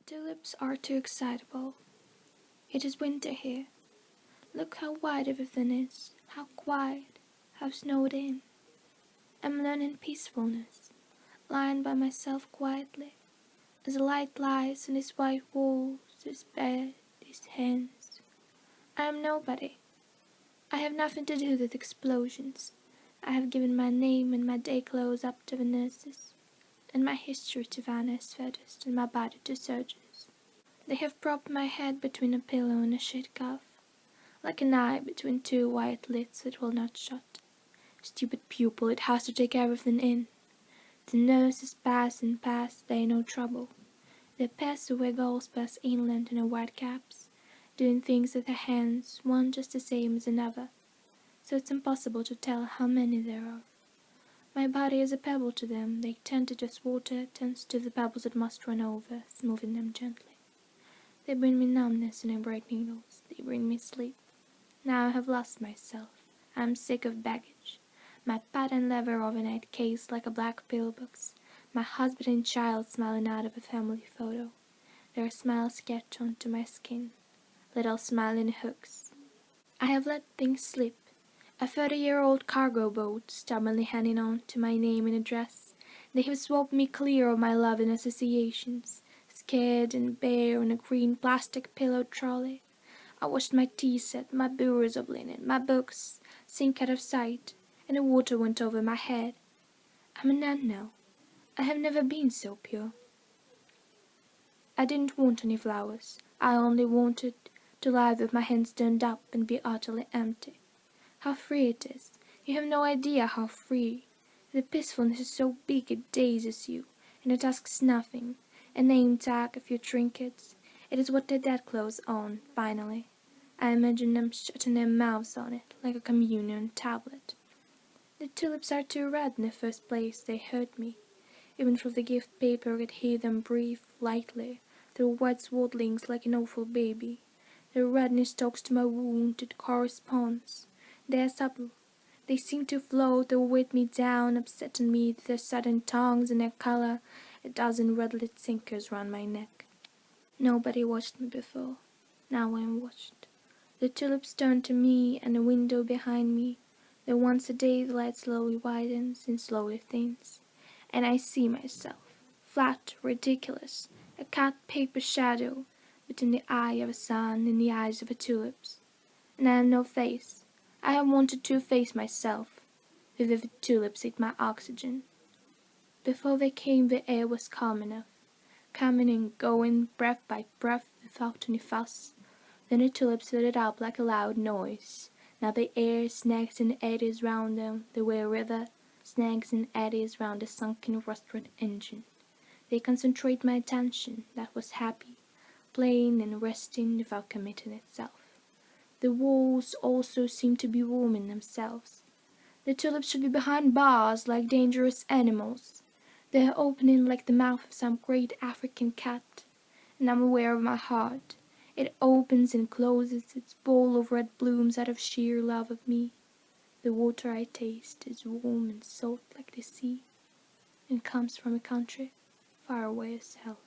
Tulips are too excitable. It is winter here. Look how white everything is, how quiet, how snowed in. I'm learning peacefulness, lying by myself quietly, as the light lies on these white walls, this bed, these hands. I am nobody. I have nothing to do with explosions. I have given my name and my day clothes up to the nurses, and my history to the anaesthetist, and my body to surgeons. They have propped my head between a pillow and a sheet cuff, like an eye between two white lids that will not shut. Stupid pupil, it has to take everything in. The nurses pass and pass, they no trouble. They pass the way gulls pass inland in their white caps, doing things with their hands, one just the same as another, so it's impossible to tell how many there are. My body is a pebble to them. They tend to just water tends to the pebbles that must run over, smoothing them gently. They bring me numbness in their bright needles. They bring me sleep. Now I have lost myself. I am sick of baggage. My patent leather overnight case like a black pillbox. My husband and child smiling out of a family photo. Their smiles sketched onto my skin. Little smiling hooks. I have let things slip. A 30-year-old cargo boat stubbornly hanging on to my name and address. They have swept me clear of my love and associations, scared and bare on a green plastic pillow trolley. I watched my tea set, my bureaus of linen, my books, sink out of sight, and the water went over my head. I'm a nun now. I have never been so pure. I didn't want any flowers. I only wanted to lie with my hands turned up and be utterly empty. How free it is. You have no idea how free. The peacefulness is so big it dazes you, and it asks nothing. A name tag, a few trinkets. It is what their dead close on, finally. I imagine them shutting their mouths on it, like a communion tablet. The tulips are too red in the first place, they hurt me. Even through the gift paper I could hear them breathe lightly, through white swaddlings like an awful baby. The redness talks to my wound, it corresponds. They are supple. They seem to float or weight me down, upsetting me with their sudden tongues and their color, a dozen red-lit sinkers round my neck. Nobody watched me before. Now I am watched. The tulips turn to me and the window behind me. Then once a day the light slowly widens and slowly thins, and I see myself, flat, ridiculous, a cut paper shadow, between the eye of a sun and the eyes of the tulips. And I have no face. I have wanted to face myself. The vivid tulips ate my oxygen. Before they came the air was calm enough, coming and going, breath by breath, without any fuss. Then the tulips filled it up like a loud noise. Now the air snags and eddies round them, the way a river snags and eddies round a sunken rust-red engine. They concentrate my attention, that was happy, playing and resting without committing itself. The walls also seem to be warming themselves. The tulips should be behind bars like dangerous animals. They are opening like the mouth of some great African cat, and I'm aware of my heart. It opens and closes its bowl of red blooms out of sheer love of me. The water I taste is warm and salt like the sea, and comes from a country far away as hell.